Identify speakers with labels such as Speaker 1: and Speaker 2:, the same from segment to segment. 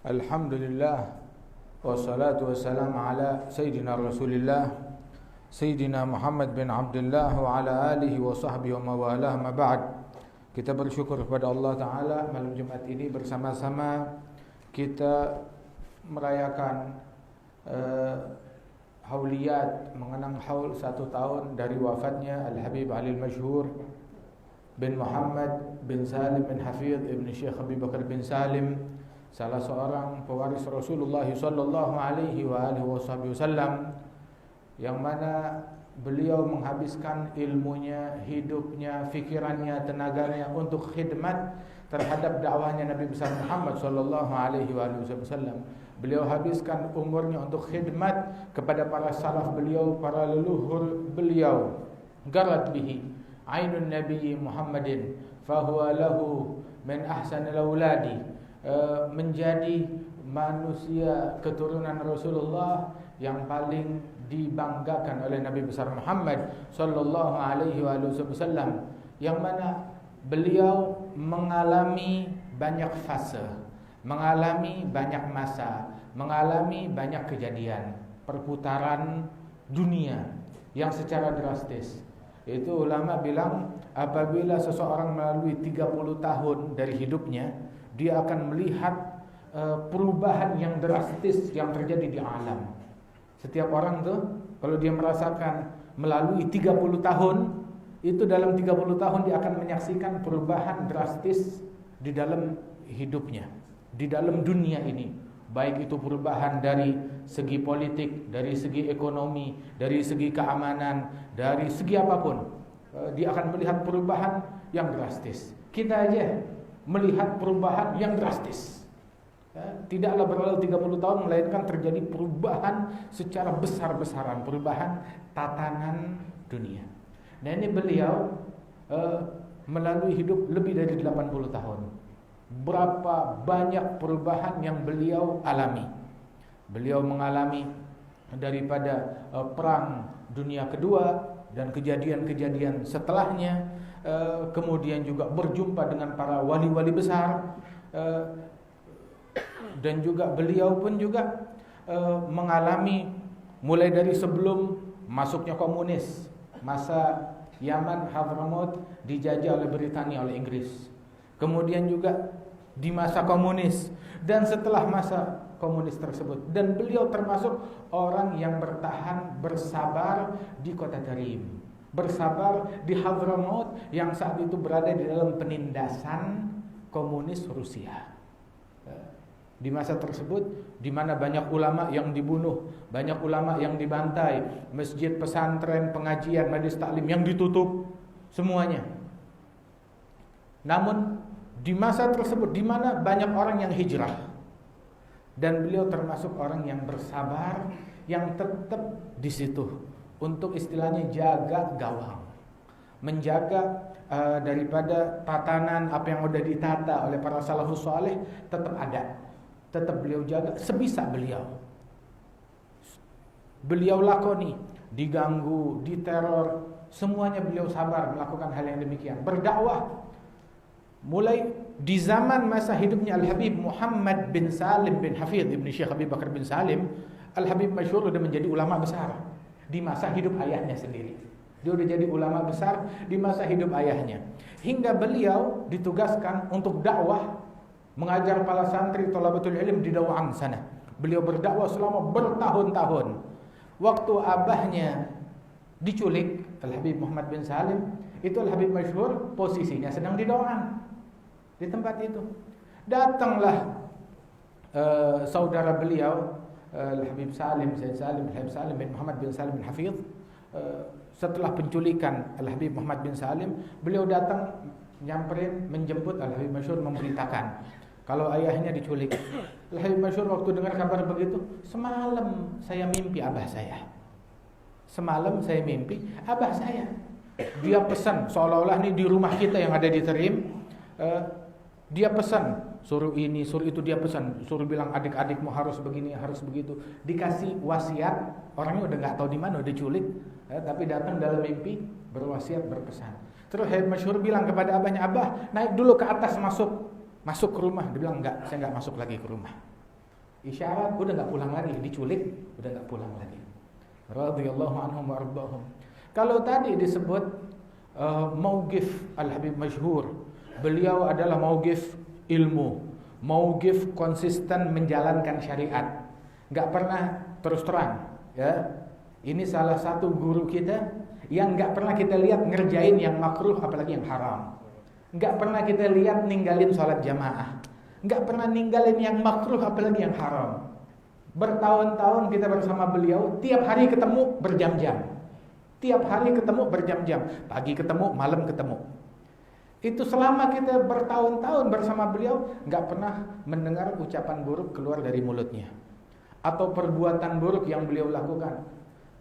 Speaker 1: Alhamdulillah wassalatu wassalamu ala Sayyidina Rasulillah Sayyidina Muhammad bin Abdullah wa ala alihi wa sahbihi wa mawalah ma ba'd. Kita bersyukur kepada Allah Ta'ala malam Jumat ini bersama-sama kita merayakan hauliyat, mengenang haul 1 tahun dari wafatnya Al-Habib Ali Al-Masyhur bin Muhammad bin Salim bin Hafidh ibn Syekh Abi Bakar bin Salim, salah seorang pewaris Rasulullah sallallahu alaihi wa alihi wasallam, yang mana beliau menghabiskan ilmunya, hidupnya, fikirannya, tenaganya untuk khidmat terhadap dakwahnya Nabi besar Muhammad sallallahu alaihi wa alihi wasallam. Beliau habiskan umurnya untuk khidmat kepada para salaf beliau, para leluhur beliau. Garat bihi ainun Nabi Muhammadin fahuwa lahu min ahsanil auladi, menjadi manusia keturunan Rasulullah yang paling dibanggakan oleh Nabi besar Muhammad sallallahu alaihi wasallam, yang mana beliau mengalami banyak fase, mengalami banyak masa, mengalami banyak kejadian perputaran dunia yang secara drastis. Itu ulama bilang apabila seseorang melalui 30 tahun dari hidupnya, dia akan melihat perubahan yang drastis yang terjadi di alam. Setiap orang tuh kalau dia merasakan melalui 30 tahun, itu dalam 30 tahun dia akan menyaksikan perubahan drastis di dalam hidupnya, di dalam dunia ini. Baik itu perubahan dari segi politik, dari segi ekonomi, dari segi keamanan, dari segi apapun, dia akan melihat perubahan yang drastis. Kita aja melihat perubahan yang drastis. Tidaklah berlalu 30 tahun melainkan terjadi perubahan secara besar-besaran, perubahan tatanan dunia. Nah, ini beliau melalui hidup lebih dari 80 tahun. Berapa banyak perubahan yang beliau alami. Beliau mengalami daripada perang dunia kedua dan kejadian-kejadian setelahnya, kemudian juga berjumpa dengan para wali-wali besar, dan juga beliau pun juga mengalami mulai dari sebelum masuknya komunis, masa Yaman Hadramaut dijajah oleh Britania, oleh Inggris, kemudian juga di masa komunis dan setelah masa komunis tersebut. Dan beliau termasuk orang yang bertahan, bersabar di kota Tarim, bersabar di Hadramaut yang saat itu berada di dalam penindasan komunis Rusia. Di masa tersebut di mana banyak ulama yang dibunuh, banyak ulama yang dibantai, masjid, pesantren, pengajian, majelis taklim yang ditutup semuanya. Namun di masa tersebut di mana banyak orang yang hijrah, dan beliau termasuk orang yang bersabar, yang tetap di situ untuk istilahnya jaga gawang, menjaga daripada tatanan apa yang sudah ditata oleh para salafus saleh tetap ada. Tetap beliau jaga sebisa beliau. Beliau lakoni, diganggu, diteror, semuanya beliau sabar melakukan hal yang demikian. Berdakwah mulai di zaman masa hidupnya Al-Habib Muhammad bin Salim bin Hafidh ibn Syekh Abi Bakar bin Salim, Al-Habib Masyhur sudah menjadi ulama besar di masa hidup ayahnya sendiri. Dia sudah jadi ulama besar di masa hidup ayahnya. Hingga beliau ditugaskan untuk dakwah, mengajar para santri thalabatul ilm di Dawang sana. Beliau berdakwah selama bertahun-tahun. Waktu abahnya diculik, Al-Habib Muhammad bin Salim, itu Al-Habib Masyhur posisinya sedang di Dawang, di tempat itu. Datanglah saudara beliau, Al-Habib Salim, Sayyid Salim, Al-Habib Salim bin Muhammad bin Salim bin Hafidh. Setelah penculikan Al-Habib Muhammad bin Salim, beliau datang nyamperin, menjemput Al-Habib Masyhur, memberitakan kalau ayahnya diculik. Al-Habib Masyhur waktu dengar kabar begitu, semalam saya mimpi abah saya. Semalam saya mimpi abah saya. Dia pesan seolah-olah nih di rumah kita yang ada di Tarim, dia pesan suruh ini, suruh itu, dia pesan, suruh bilang adik-adikmu harus begini, harus begitu. Dikasih wasiat, orangnya udah nggak tahu di mana, udah diculik, tapi datang dalam mimpi berwasiat, berpesan. Terus Habib Masyhur bilang kepada abahnya, abah naik dulu ke atas, masuk ke rumah. Dia bilang enggak, saya enggak masuk lagi ke rumah. Isyarat udah nggak pulang lagi, diculik udah nggak pulang lagi. Radhiyallahu anhum wa ardhahum. Kalau tadi disebut mauqif Al-Habib Masyhur, beliau adalah mauqif ilmu, mauqif konsisten menjalankan syariat, nggak pernah terus terang. Ya, ini salah satu guru kita yang nggak pernah kita lihat ngerjain yang makruh apalagi yang haram, nggak pernah kita lihat ninggalin sholat jamaah, nggak pernah ninggalin yang makruh apalagi yang haram. Bertahun-tahun kita bersama beliau, tiap hari ketemu berjam-jam, tiap hari ketemu berjam-jam, pagi ketemu, malam ketemu. Itu selama kita bertahun-tahun bersama beliau, nggak pernah mendengar ucapan buruk keluar dari mulutnya atau perbuatan buruk yang beliau lakukan.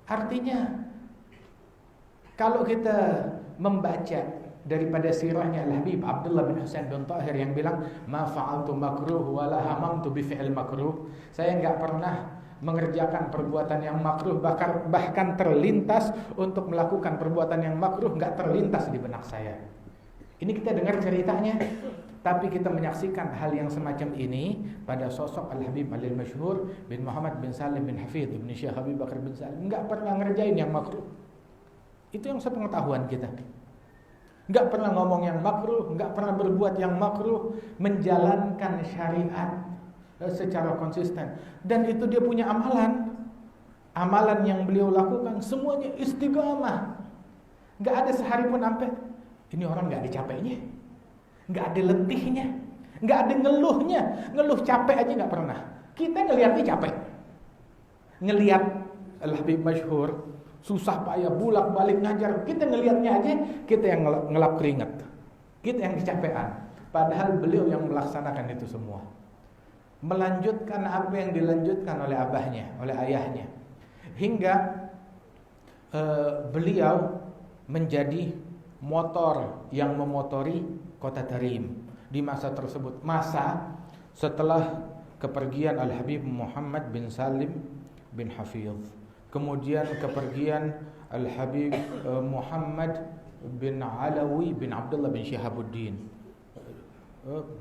Speaker 1: Artinya kalau kita membaca daripada sirahnya Al-Habib Abdullah bin Husain bin Tahir yang bilang ma fa'altu makruh wala hamamtu bi fi'il makruh, saya enggak pernah mengerjakan perbuatan yang makruh, bahkan terlintas untuk melakukan perbuatan yang makruh, enggak terlintas di benak saya. Ini kita dengar ceritanya, tapi kita menyaksikan hal yang semacam ini pada sosok Al-Habib Al-Masyhur bin Muhammad bin Salim bin Hafidh Ibn Syekh Abi Bakar bin Salim, enggak pernah ngerjain yang makruh. Itu yang sepengetahuan kita. Enggak pernah ngomong yang makruh, enggak pernah berbuat yang makruh, menjalankan syariat secara konsisten. Dan itu dia punya amalan. Amalan yang beliau lakukan semuanya istiqamah. Enggak ada sehari pun sampai ini orang enggak ada capeknya, enggak ada letihnya, enggak ada ngeluhnya. Ngeluh capek aja enggak pernah. Kita ngelihatnya capek. Ngelihat Al-Habib Masyhur susah payah bulak-balik ngajar, kita ngelihatnya aja kita yang ngelap keringat, kita yang kecapean. Padahal beliau yang melaksanakan itu semua, melanjutkan apa yang dilanjutkan oleh abahnya, oleh ayahnya, hingga beliau menjadi motor yang memotori kota Tarim di masa tersebut, masa setelah kepergian Al-Habib Muhammad bin Salim bin Hafidh. Kemudian kepergian Al-Habib Muhammad bin Alawi bin Abdullah bin Syihabuddin.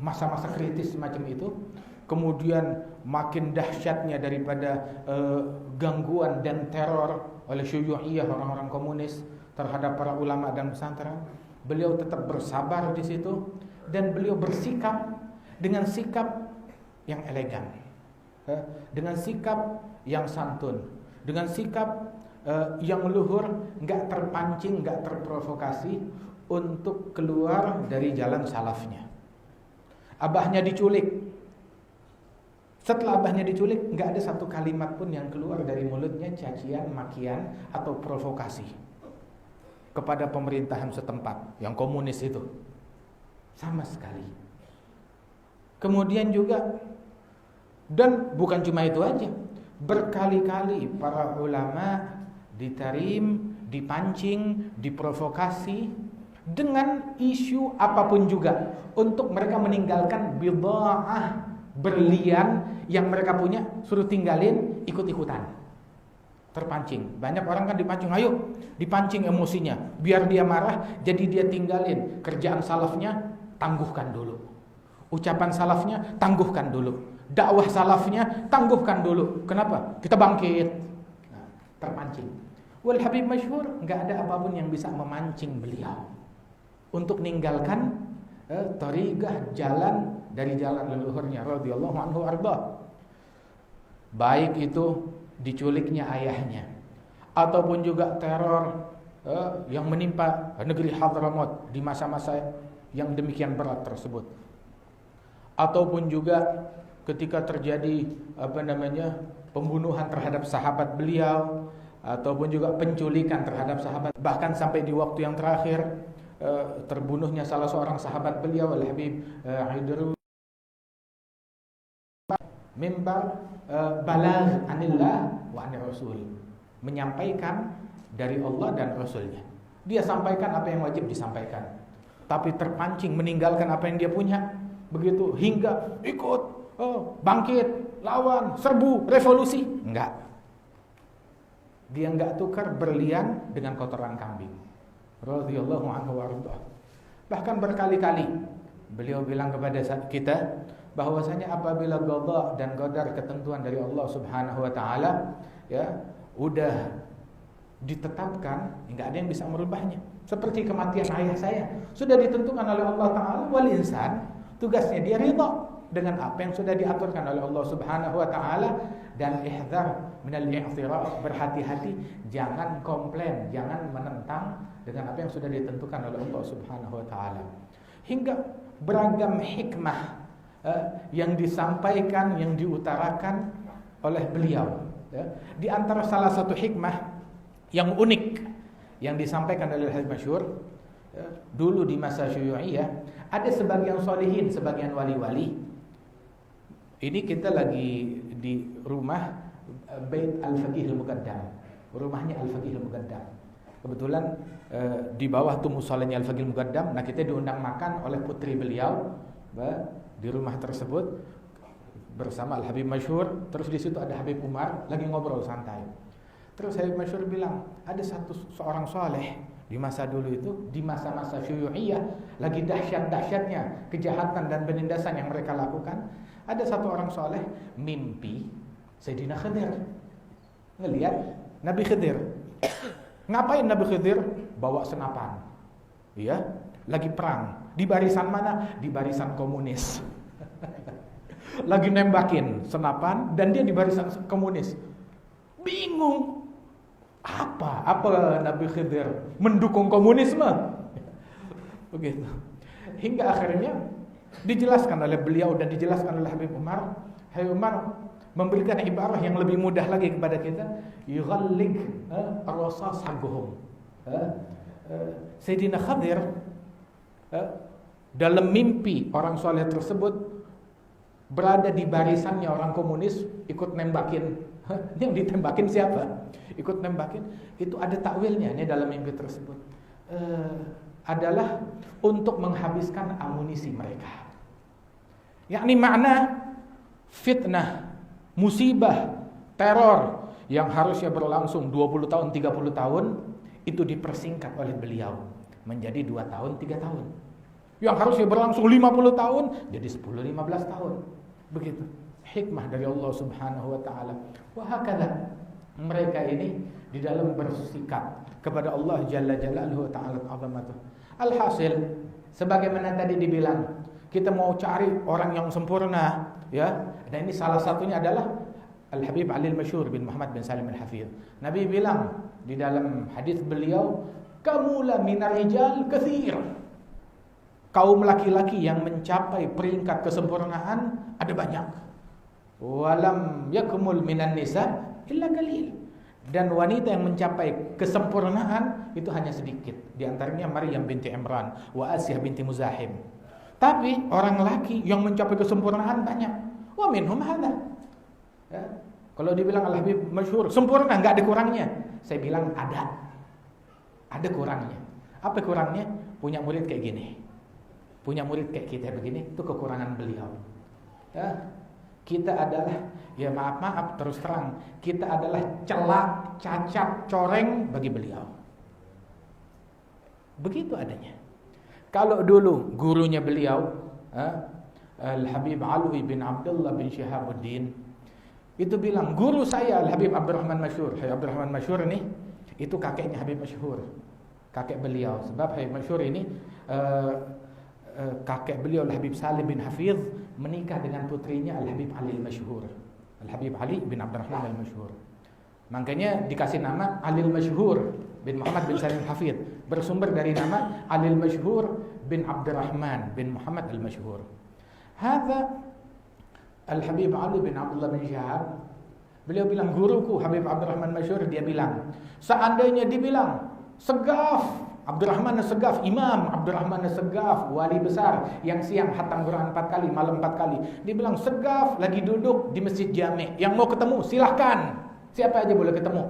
Speaker 1: Masa-masa kritis semacam itu. Kemudian makin dahsyatnya daripada gangguan dan teror oleh syuyu'iyah, orang-orang komunis terhadap para ulama dan pesantren. Beliau tetap bersabar di situ dan beliau bersikap dengan sikap yang elegan, dengan sikap yang santun, dengan sikap yang luhur, enggak terpancing, enggak terprovokasi untuk keluar dari jalan salafnya. Abahnya diculik. Setelah abahnya diculik, enggak ada satu kalimat pun yang keluar dari mulutnya cacian, makian atau provokasi kepada pemerintahan setempat yang komunis itu. Sama sekali. Kemudian juga, dan bukan cuma itu aja, berkali-kali para ulama ditarim, dipancing, diprovokasi dengan isu apapun juga untuk mereka meninggalkan bid'ah, berlian yang mereka punya, suruh tinggalin, ikut-ikutan. Terpancing. Banyak orang kan dipancing, ayo dipancing emosinya, biar dia marah, jadi dia tinggalin kerjaan salafnya, tangguhkan dulu. Ucapan salafnya tangguhkan dulu. Dakwah salafnya tangguhkan dulu. Kenapa? Kita bangkit. Nah, terpancing. Wal Habib Masyhur enggak ada apapun yang bisa memancing beliau untuk ninggalkan thariqah, jalan dari jalan leluhurnya radhiyallahu anhu arda. Baik itu diculiknya ayahnya ataupun juga teror yang menimpa negeri Hadramaut di masa-masa yang demikian berat tersebut. Ataupun juga ketika terjadi pembunuhan terhadap sahabat beliau, ataupun juga penculikan terhadap sahabat, bahkan sampai di waktu yang terakhir terbunuhnya salah seorang sahabat beliau Al-Habib Haidar mimbar balagh anillah wa anir rasul, menyampaikan dari Allah dan Rasulnya. Dia sampaikan apa yang wajib disampaikan, tapi terpancing meninggalkan apa yang dia punya, begitu hingga ikut bangkit, lawan, serbu, revolusi. Enggak. Dia enggak tukar berlian dengan kotoran kambing. Radhiyallahu anhu warḍah. Bahkan berkali-kali beliau bilang kepada kita, bahwasanya apabila qada dan qadar ketentuan dari Allah Subhanahu wa taala ya udah ditetapkan, enggak ada yang bisa merubahnya. Seperti kematian ayah saya sudah ditentukan oleh Allah taala, wal insan tugasnya dia ridha dengan apa yang sudah diaturkan oleh Allah Subhanahu wa taala, dan ihdzar minal i'tiraf, berhati-hati jangan komplain, jangan menentang dengan apa yang sudah ditentukan oleh Allah Subhanahu wa taala. Hingga beragam hikmah yang disampaikan, yang diutarakan oleh beliau ya. Di antara salah satu hikmah yang unik yang disampaikan oleh Habib masyhur ya, dulu di masa Syu'iyah ada sebagian solihin, sebagian wali-wali. Ini kita lagi di rumah Bait Al-Faqih Al-Muqaddam, rumahnya Al-Faqih Al-Muqaddam. Kebetulan di bawah tuh musholanya Al-Faqih Al-Muqaddam. Nah, kita diundang makan oleh putri beliau di rumah tersebut bersama Al-Habib masyhur. Terus di situ ada Habib Umar lagi ngobrol santai. Terus Habib masyhur bilang, ada seorang soleh di masa dulu itu, di masa-masa Syu'iyah lagi dahsyat-dahsyatnya kejahatan dan penindasan yang mereka lakukan. Ada satu orang soleh mimpi Sayyidina Khidir, ngelihat Nabi Khidir. Ngapain Nabi Khidir? Bawa senapan. Iya, lagi perang. Di barisan mana? Di barisan komunis. Lagi nembakin senapan dan dia di barisan komunis. Bingung. Apa Nabi Khidir mendukung komunisme? Begitu. Hingga akhirnya dijelaskan oleh beliau dan dijelaskan oleh Habib Umar. Habib Umar memberikan ibarah yang lebih mudah lagi kepada kita. Yughallik ar-rasas haqquhum. Sayyidina Khidir dalam mimpi orang soleh tersebut berada di barisannya orang komunis, ikut nembakin. Yang ditembakin siapa? Ikut nembakin. Itu ada takwilnya ini dalam mimpi tersebut. Adalah untuk menghabiskan amunisi mereka. Yakni makna fitnah, musibah, teror yang harusnya berlangsung 20 tahun, 30 tahun itu dipersingkat oleh beliau menjadi 2 tahun, 3 tahun. Yang harusnya berlangsung 50 tahun jadi 10, 15 tahun. Begitu hikmah dari Allah Subhanahu wa taala. Wa hakadha mereka ini di dalam bersikap kepada Allah Jalla Jalaluhu ta'ala azamatuh. Alhasil sebagaimana tadi dibilang, kita mau cari orang yang sempurna ya. Dan ini salah satunya adalah Al-Habib Ali Al-Masyhur bin Muhammad bin Salim Al-Hafidh. Nabi bilang di dalam hadis beliau, "Kamula minar rijal katsir." Kaum laki-laki yang mencapai peringkat kesempurnaan ada banyak. Walam yakmul minan nisa illa qalil. Dan wanita yang mencapai kesempurnaan itu hanya sedikit. Di antaranya Maryam binti Imran wa Asiyah binti Muzahim. Tapi orang laki yang mencapai kesempurnaan banyak. Wa minhum hadza. Ya. Kalau dibilang Al-Habib masyhur sempurna, enggak ada kurangnya. Saya bilang ada. Ada kurangnya. Apa kurangnya? Punya murid kayak gini. Punya murid kayak kita begini, itu kekurangan beliau. Ya. Kita adalah, ya maaf terus terang, kita adalah celak, cacat, coreng bagi beliau. Begitu adanya. Kalau dulu gurunya beliau, Al-Habib Alwi bin Abdullah bin Syihabuddin, itu bilang, guru saya Al-Habib Abdurrahman Masyhur. Habib Abdurrahman Masyhur ini, itu kakeknya Habib Masyhur, kakek beliau. Sebab Habib Masyhur ini kakek beliau Al-Habib Salim bin Hafidh menikah dengan putrinya Al-Habib Ali Al-Masyhur, Al-Habib Ali bin Abdurrahman Al-Masyhur. Makanya dikasih nama Ali Al-Masyhur bin Muhammad bin Salim Hafidh, bersumber dari nama Ali Al-Masyhur bin Abdurrahman bin Muhammad Al-Masyhur. Hadza Al-Habib Ali bin Abdullah bin Syihab, beliau bilang, guruku Habib Abdurrahman Masyhur, dia bilang, seandainya dibilang Segaf Abdurrahman As-Segaf, Imam Abdurrahman As-Segaf, wali besar yang siang khatam Quran 4 kali, malam 4 kali. Dibilang Segaf lagi duduk di Masjid Jami', yang mau ketemu silahkan, siapa aja boleh ketemu.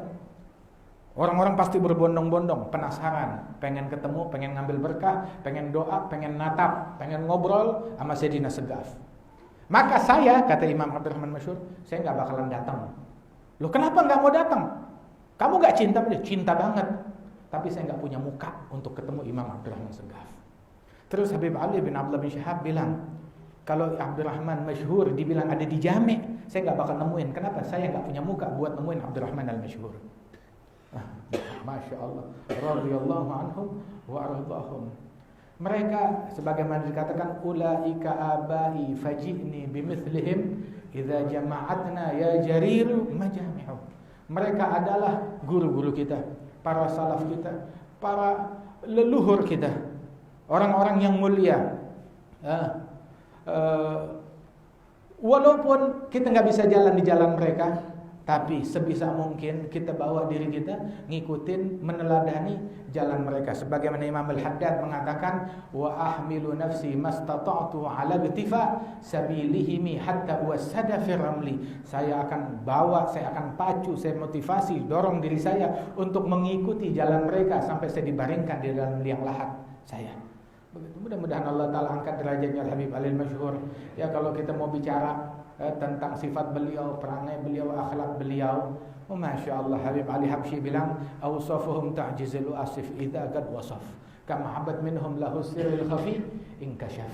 Speaker 1: Orang-orang pasti berbondong-bondong, penasaran, pengen ketemu, pengen ngambil berkah, pengen doa, pengen natap, pengen ngobrol sama Sayyidina Segaf. Maka saya, kata Imam Abdurrahman Masyhur, saya gak bakalan datang. Loh kenapa gak mau datang? Kamu gak cinta? Cinta banget. Tapi saya nggak punya muka untuk ketemu Imam Abdurrahman Segaf. Terus Habib Ali bin Abdullah bin Syihab bilang, Kalau Abdurrahman Masyhur dibilang ada di Jami', saya nggak bakal nemuin. Kenapa? Saya nggak punya muka buat nemuin Abdurrahman al-Masyhur. Masya Allah, radhiyallahu anhum wa ardhahum. Mereka sebagaimana dikatakan, ulaika abai faji'ni bimithlihim idza jama'atna ya jariru majami'u. Mereka adalah guru-guru kita, para salaf kita, para leluhur kita, orang-orang yang mulia. Walaupun kita nggak bisa jalan di jalan mereka, tapi sebisa mungkin kita bawa diri kita ngikutin, meneladani jalan mereka. Sebagaimana Imam Al-Haddad mengatakan, wa ahmilu nafsi mastata'tu ala iktifa sabilihimi hatta wasada fi ramli. Saya akan bawa, saya akan pacu, saya motivasi, dorong diri saya untuk mengikuti jalan mereka sampai saya dibaringkan di dalam liang lahat saya. Begitu. Mudah-mudahan Allah Ta'ala angkat derajatnya Al-Habib Al-Masyhur. Ya, kalau kita mau bicara tentang sifat beliau, perangai beliau, akhlak beliau, Masya Allah, Habib Ali Habsyi bilang, awsafuhum ta'jizul asif idza qad wasaf kama habat minhum lahu sirrul khafi inkashaf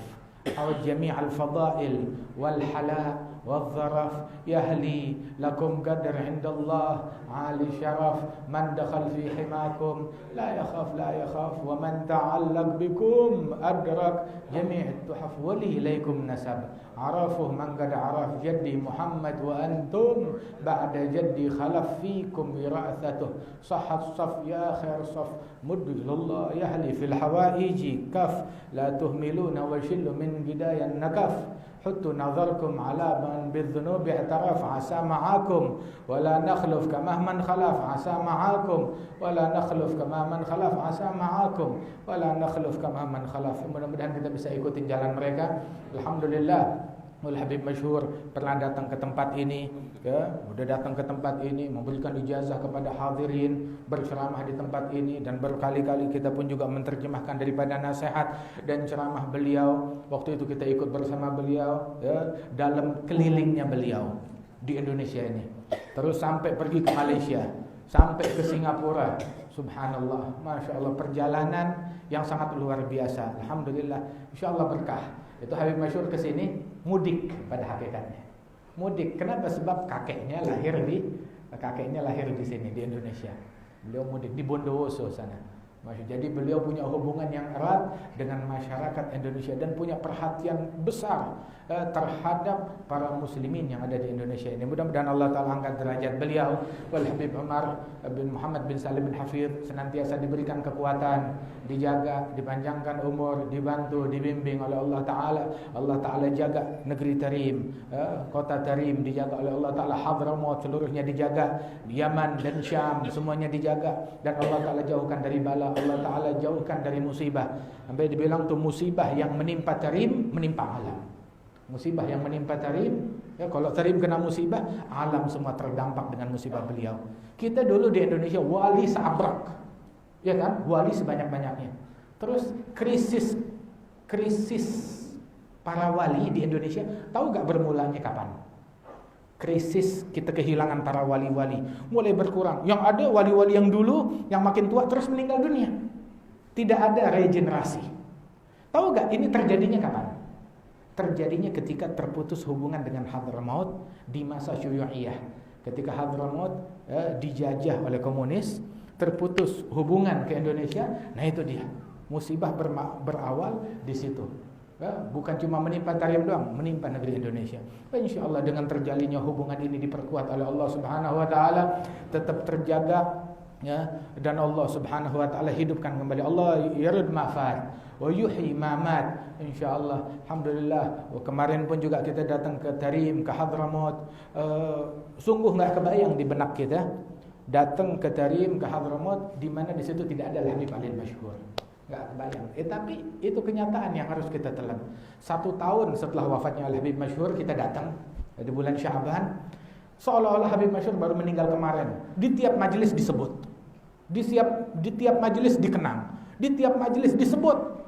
Speaker 1: aw jami'al fadail wal hala wal zaraf yahli lakum qadr indallah ali syaraf man dakhal fi himakum la yakhaf wa man ta'allaq bikum adrak jami' tuhaf wali ilaikum nasab arafuh man qad araf jaddi Muhammad wa antum ba'da jaddi khalaf fikum wira'athatuh sahhat saf ya khair saf mudillallah yahli fil hawaiji kaf la tuhmiluna wa shillu min bidayan nakaf حتى نظركم على من بالذنوب اعترف عسى معاكم ولا نخلف كما من خلف عسى معاكم ولا نخلف كما من خلف عسى معاكم ولا نخلف كما من خلف. Mudah-mudahan kita bisa ikutin jalan mereka. Alhamdulillah, Al-Habib Masyhur pernah datang ke tempat ini, ya, udah datang ke tempat ini, memberikan ijazah kepada hadirin, berceramah di tempat ini, dan berkali-kali kita pun juga menerjemahkan daripada nasihat dan ceramah beliau. Waktu itu kita ikut bersama beliau, ya, dalam kelilingnya beliau di Indonesia ini. Terus sampai pergi ke Malaysia, sampai ke Singapura. Subhanallah, Masya Allah, perjalanan yang sangat luar biasa. Alhamdulillah, insya Allah berkah. Itu Habib Masyhur ke sini mudik pada hakikatnya. Mudik. Kenapa? Sebab kakeknya lahir di sini di Indonesia. Beliau mudik di Bondowoso sana. Jadi beliau punya hubungan yang erat dengan masyarakat Indonesia dan punya perhatian besar terhadap para muslimin yang ada di Indonesia ini. Mudah-mudahan Allah Ta'ala angkat derajat beliau. Wal Habib Umar bin Muhammad bin Salim bin Hafidh senantiasa diberikan kekuatan, dijaga, dipanjangkan umur, dibantu, dibimbing oleh Allah Ta'ala. Allah Ta'ala jaga negeri Tarim, kota Tarim dijaga oleh Allah Ta'ala. Hadramaut seluruhnya dijaga, Yaman dan Syam semuanya dijaga, dan Allah Ta'ala jauhkan dari bala, Allah Ta'ala jauhkan dari musibah. Sampai dibilang tuh musibah yang menimpa Tarim menimpa alam. Musibah yang menimpa Tarim, ya, kalau Tarim kena musibah, alam semua terdampak dengan musibah beliau. Kita dulu di Indonesia wali sabrak, ya kan, wali sebanyak-banyaknya. Terus krisis para wali di Indonesia, tahu gak bermulanya kapan? Krisis kita kehilangan para wali-wali mulai berkurang. Yang ada wali-wali yang dulu yang makin tua terus meninggal dunia. Tidak ada regenerasi. Tahu gak ini terjadinya kapan? Terjadinya ketika terputus hubungan dengan Hadramaut di masa Syuyu'iyah. Ketika Hadramaut dijajah oleh komunis, terputus hubungan ke Indonesia. Nah itu dia, musibah berawal di situ. Bukan cuma menimpa Tarim doang, menimpa negeri Indonesia. Insya Allah dengan terjalinnya hubungan ini diperkuat oleh Allah Subhanahu Wa Taala, tetap terjaga, ya, dan Allah Subhanahu Wa Taala hidupkan kembali. Allah yarid ma'fat wa yuhyi ma'mat. InsyaAllah, alhamdulillah. Kemarin pun juga kita datang ke Tarim, ke Hadramaut. Sungguh nggak kebayang di benak kita datang ke Tarim, ke Hadramaut, di mana di situ tidak ada Habib Ali Masyhur. Nggak kebayang. Tapi itu kenyataan yang harus kita telan. 1 tahun setelah wafatnya Habib Masyhur kita datang di bulan Sya'ban, seolah-olah Habib Masyhur baru meninggal kemarin. Di tiap majelis disebut, di tiap majelis dikenang, di tiap majelis disebut.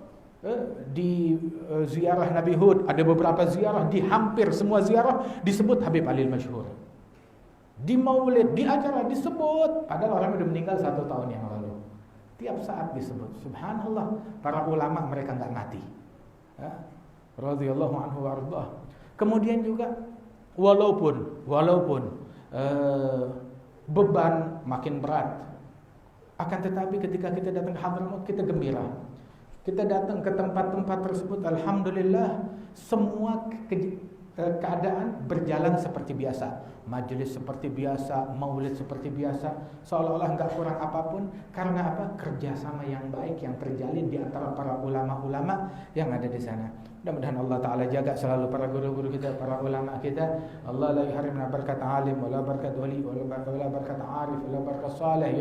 Speaker 1: Di ziarah Nabi Hud ada beberapa ziarah, di hampir semua ziarah disebut Habib Ali Masyhur. Di maulid, di acara disebut, padahal orang sudah meninggal 1 tahun yang lalu. Tiap saat disebut. Subhanallah, para ulama mereka nggak mati. radhiyallahu anhu wa ardhah. Kemudian juga walaupun beban makin berat, akan tetapi ketika kita datang ke Hadramaut kita gembira. Kita datang ke tempat-tempat tersebut, alhamdulillah semua keadaan berjalan seperti biasa. Majelis seperti biasa, maulid seperti biasa, seolah-olah enggak kurang apapun. Karena apa? Kerjasama yang baik yang terjalin di antara para ulama-ulama yang ada di sana. Mudah-mudahan Allah Ta'ala jaga selalu para guru-guru kita, para ulama kita. Allah la yuharimna barakat alim, wala barakat wali, wala barakat arif, wala barakat salih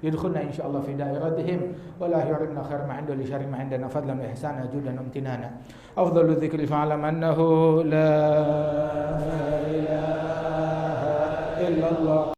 Speaker 1: yadkhulna insyaAllah fi dairatihim, wala yuharimna khair ma inda li syari ma indana fadlan wa ihsana judan wa imtinana. Afdalu dzikri fa'alam annahu la ilaha illallah.